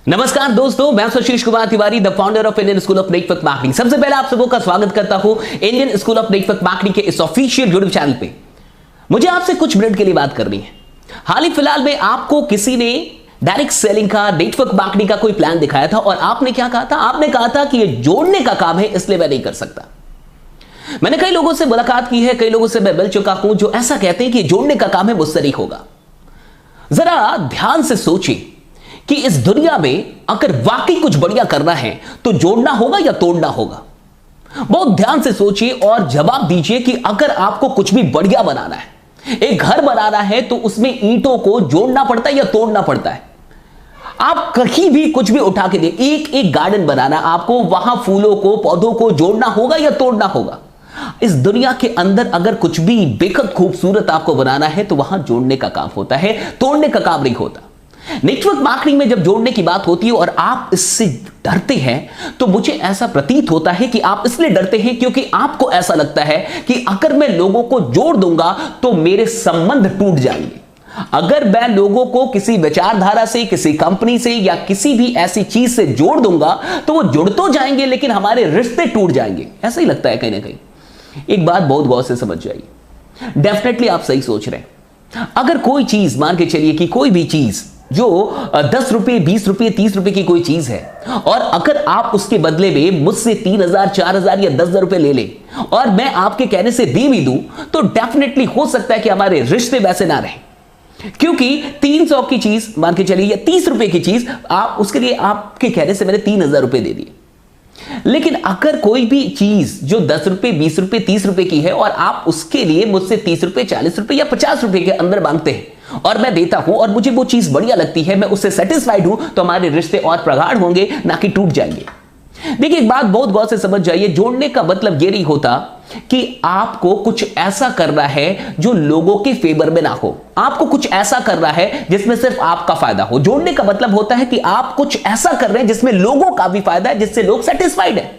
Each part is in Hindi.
नमस्कार दोस्तों, मैं Sushil Kumar Tiwari, the founder of Indian school of network marketing. सबसे पहले आप सबों का स्वागत करता हूं Indian school of network marketing के इस ऑफिशियल यूट्यूब चैनल पे। मुझे आपसे कुछ मिनट के लिए बात करनी है। हाल ही फिलहाल में आपको किसी ने डायरेक्ट सेलिंग का, नेटवर्क मार्केटिंग का कोई प्लान दिखाया था और आपने क्या कहा था? आपने कहा था कि ये जोड़ने का काम है, इसलिए मैं नहीं कर सकता। मैंने कई लोगों से मुलाकात की है, कई लोगों से मैं मिल चुका हूं जो ऐसा कहते हैं कि जोड़ने का काम है, मुझसे नहीं होगा। जरा ध्यान से सोचिए कि इस दुनिया में अगर वाकई कुछ बढ़िया करना है तो जोड़ना होगा या तोड़ना होगा। बहुत ध्यान से सोचिए और जवाब दीजिए कि अगर आपको कुछ भी बढ़िया बनाना है, एक घर बनाना है, तो उसमें ईंटों को जोड़ना पड़ता है या तोड़ना पड़ता है? आप कहीं भी कुछ भी उठा के दे, एक एक गार्डन बनाना, आपको वहां फूलों को, पौधों को जोड़ना होगा या तोड़ना होगा? इस दुनिया के अंदर अगर कुछ भी बेहद खूबसूरत आपको बनाना है तो वहां जोड़ने का काम होता है, तोड़ने का काम नहीं होता। नेटवर्क मार्केटिंग में जब जोड़ने की बात होती है और आप इससे डरते हैं, तो मुझे ऐसा प्रतीत होता है कि आप इसलिए डरते हैं क्योंकि आपको ऐसा लगता है कि अगर मैं लोगों को जोड़ दूंगा तो मेरे संबंध टूट जाएंगे। अगर मैं लोगों को किसी विचारधारा से, किसी कंपनी से या किसी भी ऐसी चीज से जोड़ दूंगा तो वो जुड़ तो जाएंगे लेकिन हमारे रिश्ते टूट जाएंगे। ऐसा ही लगता है कहीं ना कहीं। एक बात बहुत गौर से समझ जाइए, डेफिनेटली आप सही सोच रहे हैं। अगर कोई चीज, मान के चलिए कि कोई भी चीज जो 10 रुपए, 20 रुपए, 30 रुपए की कोई चीज है, और अगर आप उसके बदले में मुझसे 3,000, 4,000 या 10,000 रुपए ले ले और मैं आपके कहने से दे भी दूं, तो डेफिनेटली हो सकता है कि हमारे रिश्ते वैसे ना रहे। क्योंकि 300 की चीज, मान के चलिए, या 30 रुपए की चीज, आप उसके लिए आपके कहने से मैंने 3,000 रुपए दे दिए। लेकिन अगर कोई भी चीज जो 10 रुपए, 20 रुपए, 30 रुपए की है और आप उसके लिए मुझसे 30 रुपए, 40 रुपए या 50 रुपए के अंदर मांगते हैं और मैं देता हूं और मुझे वो चीज बढ़िया लगती है, मैं उससे सेटिस्फाइड हूं, तो हमारे रिश्ते और प्रगाढ़ होंगे, ना कि टूट जाएंगे। देखिए, एक बात बहुत गौर से समझ जाइए, जोड़ने का मतलब ये नहीं होता कि आपको कुछ ऐसा करना है जो लोगों के फेवर में ना हो, आपको कुछ ऐसा करना है जिसमें सिर्फ आपका फायदा हो। जोड़ने का मतलब होता है कि आप कुछ ऐसा कर रहे हैं जिसमें लोगों का भी फायदा है, जिससे लोग सेटिस्फाइड है।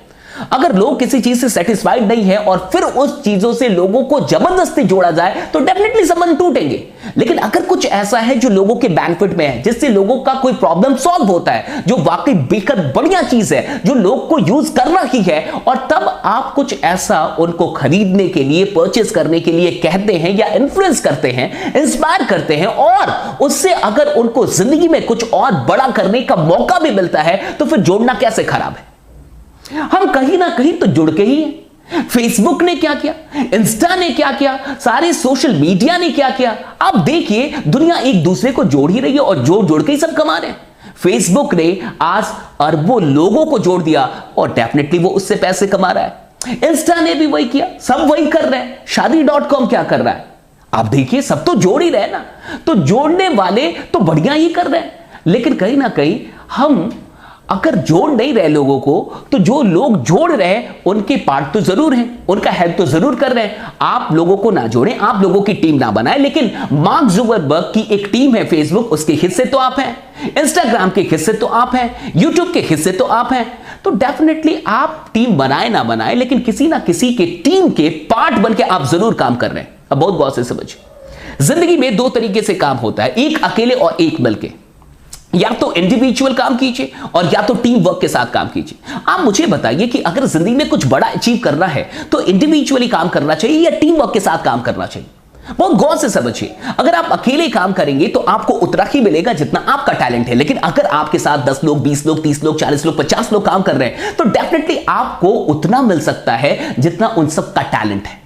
अगर लोग किसी चीज से सेटिस्फाइड नहीं है और फिर उस चीजों से लोगों को जबरदस्ती जोड़ा जाए तो डेफिनेटली संबंध टूटेंगे। लेकिन अगर कुछ ऐसा है जो लोगों के बेनिफिट में है, जिससे लोगों का कोई प्रॉब्लम सॉल्व होता है, जो वाकई बेहद बढ़िया चीज है, जो लोग को यूज करना ही है, और तब आप कुछ ऐसा उनको खरीदने के लिए, परचेस करने के लिए कहते हैं या इन्फ्लुएंस करते हैं, इंस्पायर करते हैं, और उससे अगर उनको जिंदगी में कुछ और बड़ा करने का मौका भी मिलता है, तो फिर जोड़ना कैसे खराब है? हम कहीं ना कहीं तो जुड़ के ही हैं। फेसबुक ने क्या किया, इंस्टा ने क्या किया, सारे सोशल मीडिया ने क्या किया। आप देखिए, दुनिया एक दूसरे को जोड़ ही रही है और जोड़ जोड़ के ही सब कमा रहे हैं। फेसबुक ने आज अरबों लोगों को जोड़ दिया और डेफिनेटली वो उससे पैसे कमा रहा है। इंस्टा ने भी वही किया, सब वही कर रहे हैं। शादी.com क्या कर रहा है? आप देखिए, सब तो जोड़ ही रहे ना। तो जोड़ने वाले तो बढ़िया ही कर रहे हैं, लेकिन कहीं ना कहीं हम अगर जोड़ नहीं रहे लोगों को, तो जो लोग जोड़ रहे हैं उनके पार्ट तो जरूर हैं, उनका हेल्प तो जरूर कर रहे हैं। आप लोगों को ना जोड़ें, आप लोगों की टीम ना बनाएं, लेकिन मार्क जुकरबर्ग की एक टीम है फेसबुक, उसके हिस्से तो आप हैं, इंस्टाग्राम के हिस्से तो आप हैं, यूट्यूब के हिस्से तो आप हैं। तो डेफिनेटली आप टीम बनाए ना बनाए, लेकिन किसी ना किसी के टीम के पार्ट बन के आप जरूर काम कर रहे हैं। अब बहुत गौर से समझिए, जिंदगी में दो तरीके से काम होता है, एक अकेले और एक मिलके। या तो इंडिविजुअल काम कीजिए और या तो टीम वर्क के साथ काम कीजिए। आप मुझे बताइए कि अगर जिंदगी में कुछ बड़ा अचीव करना है तो इंडिविजुअली काम करना चाहिए या टीम वर्क के साथ काम करना चाहिए? बहुत गौर से समझिए। अगर आप अकेले काम करेंगे तो आपको उतना ही मिलेगा जितना आपका टैलेंट है, लेकिन अगर आपके साथ 10 लोग, 20 लोग, 30 लोग, 40 लोग, 50 लोग काम कर रहे हैं तो डेफिनेटली आपको उतना मिल सकता है जितना उन सब का टैलेंट है।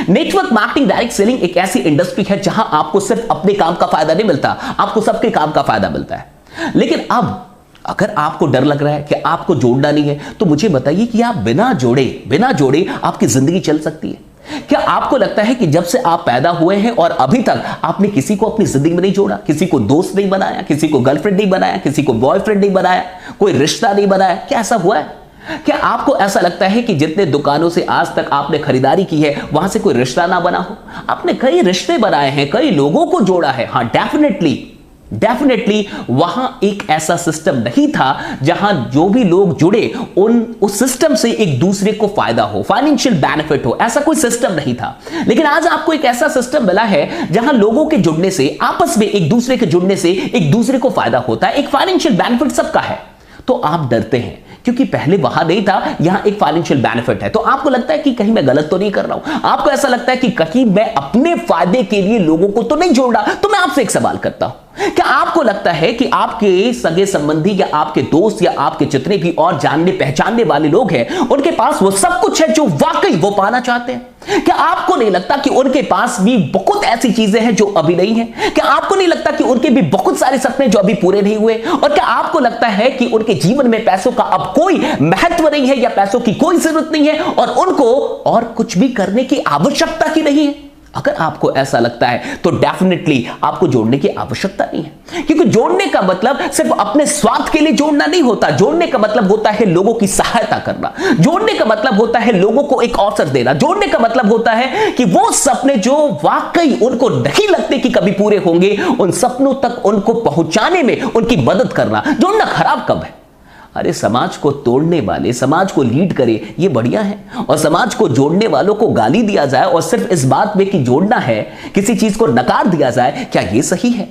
नेटवर्क मार्केटिंग, डायरेक्ट सेलिंग एक ऐसी इंडस्ट्री है जहां आपको सिर्फ अपने काम का फायदा नहीं मिलता, आपको सबके काम का फायदा मिलता है। लेकिन अब अगर आपको डर लग रहा है कि आपको जोड़ना नहीं है, तो मुझे बताइए कि आप बिना जोड़े आपकी जिंदगी चल सकती है? क्या आपको लगता है कि जब से आप पैदा हुए हैं और अभी तक आपने किसी को अपनी जिंदगी में नहीं जोड़ा, किसी को दोस्त नहीं बनाया, किसी को गर्लफ्रेंड नहीं बनाया, किसी को बॉयफ्रेंड नहीं बनाया, कोई रिश्ता नहीं बनाया? क्या ऐसा हुआ है? क्या आपको ऐसा लगता है कि जितने दुकानों से आज तक आपने खरीदारी की है वहां से कोई रिश्ता ना बना हो? आपने कई रिश्ते बनाए हैं, कई लोगों को जोड़ा है। हाँ, डेफिनेटली वहां एक ऐसा सिस्टम नहीं था जहां जो भी लोग जुड़े उस सिस्टम से एक दूसरे को फायदा हो, फाइनेंशियल बेनिफिट हो, ऐसा कोई सिस्टम नहीं था। लेकिन आज आपको एक ऐसा सिस्टम मिला है जहां लोगों के जुड़ने से, आपस में एक दूसरे के जुड़ने से एक दूसरे को फायदा होता है, एक फाइनेंशियल बेनिफिट सबका है। तो आप डरते हैं क्योंकि पहले वहां नहीं था, यहां एक फाइनेंशियल बेनिफिट है। तो आपको लगता है कि कहीं मैं गलत तो नहीं कर रहा हूं, आपको ऐसा लगता है कि कहीं मैं अपने फायदे के लिए लोगों को तो नहीं जोड़ रहा। तो मैं आपसे एक सवाल करता हूं, क्या आपको लगता है कि आपके सगे संबंधी या आपके दोस्त या आपके जितने भी और जानने पहचानने वाले लोग हैं, उनके पास वो सब कुछ है जो वाकई वो पाना चाहते हैं? क्या आपको नहीं लगता कि उनके पास भी बहुत ऐसी चीजें हैं जो अभी नहीं है? क्या आपको नहीं लगता कि उनके भी बहुत सारे सपने जो अभी पूरे नहीं हुए? और क्या आपको लगता है कि उनके जीवन में पैसों का अब कोई महत्व नहीं है या पैसों की कोई जरूरत नहीं है और उनको और कुछ भी करने की आवश्यकता ही नहीं है? अगर आपको ऐसा लगता है तो डेफिनेटली आपको जोड़ने की आवश्यकता नहीं है, क्योंकि जोड़ने का मतलब सिर्फ अपने स्वार्थ के लिए जोड़ना नहीं होता। जोड़ने का मतलब होता है लोगों की सहायता करना, जोड़ने का मतलब होता है लोगों को एक अवसर देना, जोड़ने का मतलब होता है कि वो सपने जो वाकई उनको नहीं लगते कि कभी पूरे होंगे, उन सपनों तक उनको पहुंचाने में उनकी मदद करना। जोड़ना खराब कब है? अरे समाज को तोड़ने वाले समाज को लीड करे ये बढ़िया है, और समाज को जोड़ने वालों को गाली दिया जाए और सिर्फ इस बात में कि जोड़ना है, किसी चीज को नकार दिया जाए, क्या ये सही है?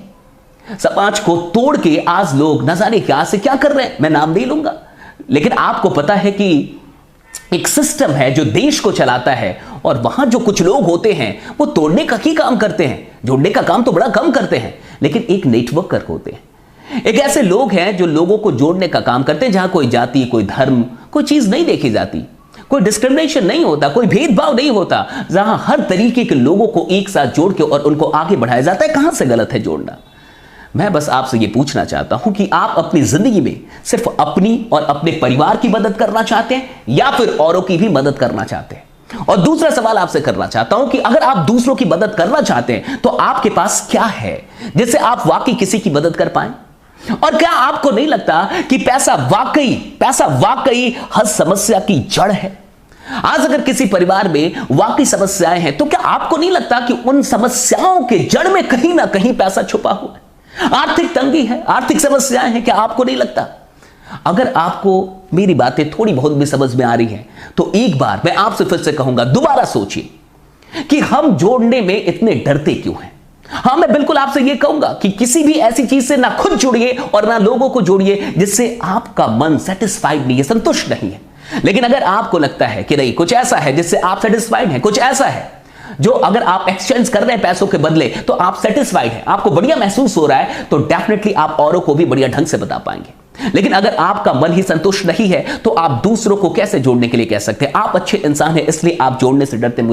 समाज को तोड़ के आज लोग न जाने क्या से क्या कर रहे हैं, मैं नाम नहीं लूंगा, लेकिन आपको पता है कि एक सिस्टम है जो देश को चलाता है और वहां जो कुछ लोग होते हैं वो तोड़ने का ही काम करते हैं, जोड़ने का काम तो बड़ा कम करते हैं, लेकिन एक नेटवर्कर होते हैं। एक ऐसे लोग हैं जो लोगों को जोड़ने का काम करते हैं, जहां कोई जाति, कोई धर्म, कोई चीज नहीं देखी जाती, कोई डिस्क्रिमिनेशन नहीं होता, कोई भेदभाव नहीं होता, जहां हर तरीके के लोगों को एक साथ जोड़ के और उनको आगे बढ़ाया जाता है। कहां से गलत है जोड़ना? मैं बस आपसे यह पूछना चाहता हूं कि आप अपनी जिंदगी में सिर्फ अपनी और अपने परिवार की मदद करना चाहते हैं या फिर औरों की भी मदद करना चाहते हैं? और दूसरा सवाल आपसे करना चाहता हूं कि अगर आप दूसरों की मदद करना चाहते हैं तो आपके पास क्या है जिससे आप वाकई किसी की मदद कर पाए? और क्या आपको नहीं लगता कि पैसा वाकई हर समस्या की जड़ है? आज अगर किसी परिवार में वाकई समस्याएं हैं तो क्या आपको नहीं लगता कि उन समस्याओं के जड़ में कहीं ना कहीं पैसा छुपा हुआ है? आर्थिक तंगी है, आर्थिक समस्याएं हैं, क्या आपको नहीं लगता? अगर आपको मेरी बातें थोड़ी बहुत भी समझ में आ रही हैं तो एक बार मैं आपसे फिर से कहूंगा, दोबारा सोचिए कि हम जोड़ने में इतने डरते क्यों हैं। हां, मैं बिल्कुल आपसे यह कहूंगा कि किसी भी ऐसी चीज से ना खुद जुड़िए और ना लोगों को जोड़िए जिससे आपका मन सेटिस्फाइड नहीं है, संतुष्ट नहीं है। लेकिन अगर आपको लगता है कि नहीं, कुछ ऐसा है जिससे आप सेटिस्फाइड हैं, कुछ ऐसा है जो अगर आप एक्सचेंज कर रहे हैं पैसों के बदले तो आप सेटिस्फाइड हैं, आपको बढ़िया महसूस हो रहा है, तो डेफिनेटली आप औरों को भी बढ़िया ढंग से बता पाएंगे। लेकिन अगर आपका मन ही संतुष्ट नहीं है तो आप दूसरों को कैसे जोड़ने के लिए कह सकते हैं? आप अच्छे इंसान हैं इसलिए आप जोड़ने से डरते हैं।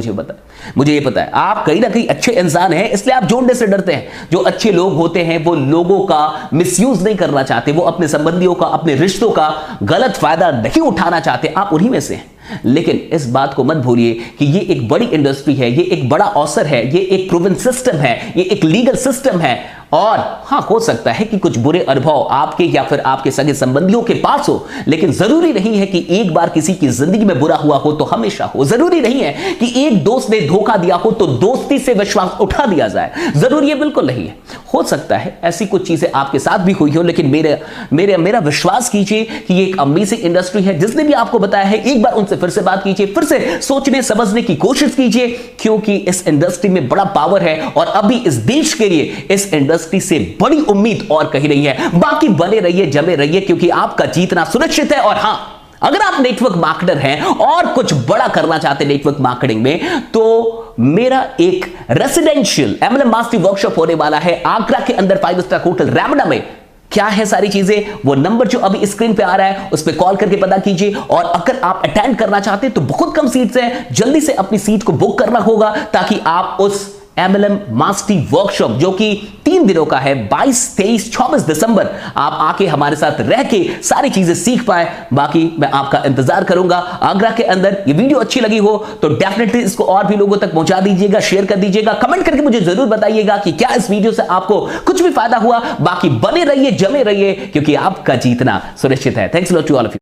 मुझे ये पता है आप कहीं ना कहीं अच्छे इंसान हैं इसलिए आप जोड़ने से डरते हैं। जो अच्छे लोग होते हैं वो लोगों का मिसयूज नहीं करना चाहते, वो अपने संबंधियों का, अपने रिश्तों का गलत फायदा नहीं उठाना चाहते, आप उन्हीं में से हैं। लेकिन इस बात को मत भूलिए कि ये एक बड़ी इंडस्ट्री है, ये एक बड़ा अवसर है, ये एक प्रूवन सिस्टम है, ये एक लीगल सिस्टम है। और हां, हो सकता है कि कुछ बुरे अनुभव आपके या फिर आपके सगे संबंधियों के पास हो, लेकिन जरूरी नहीं है कि एक बार किसी की जिंदगी में बुरा हुआ हो तो हमेशा हो। जरूरी नहीं है कि एक दोस्त ने धोखा दिया हो तो दोस्ती से विश्वास उठा दिया जाए, जरूरी है बिल्कुल नहीं है। हो सकता है ऐसी कुछ चीजें आपके साथ भी हुई हो, लेकिन मेरा विश्वास कीजिए कि ये एक अमेजिंग इंडस्ट्री है। जिसने भी आपको बताया है एक बार उनसे फिर से बात कीजिए, फिर से सोचने समझने की कोशिश कीजिए, क्योंकि इस इंडस्ट्री में बड़ा पावर है और अभी इस देश के लिए इस इंडस्ट्री से बड़ी उम्मीद और कहीं नहीं है। बाकी बने रहिए, जमे रहिए, क्योंकि आपका जीतना सुनिश्चित है। और हां, अगर आप नेटवर्क मार्केटर हैं और कुछ बड़ा करना चाहते हैं नेटवर्क मार्केटिंग में, तो मेरा एक रेसिडेंशियल MLM मास्टरी वर्कशॉप होने वाला है आगरा के अंदर 5 स्टार होटल रैमडा में। क्या है सारी चीजें, वो नंबर जो अभी स्क्रीन पे आ रहा है उस पर कॉल करके पता कीजिए। और अगर आप अटेंड करना चाहते हैं तो बहुत कम सीट्स हैं, जल्दी से अपनी सीट को बुक करना होगा ताकि आप उस MLM मास्टरी वर्कशॉप जो कि 3 दिनों का है, 22, 23, 24 दिसंबर, आप आके हमारे साथ रह के सारी चीजें सीख पाए। बाकी मैं आपका इंतजार करूंगा आगरा के अंदर। ये वीडियो अच्छी लगी हो तो डेफिनेटली इसको और भी लोगों तक पहुंचा दीजिएगा, शेयर कर दीजिएगा, कमेंट करके मुझे जरूर बताइएगा कि क्या इस वीडियो से आपको कुछ भी फायदा हुआ। बाकी बने रहिए, जमे रहिए, क्योंकि आपका जीतना सुनिश्चित है। Thanks lot to all of you.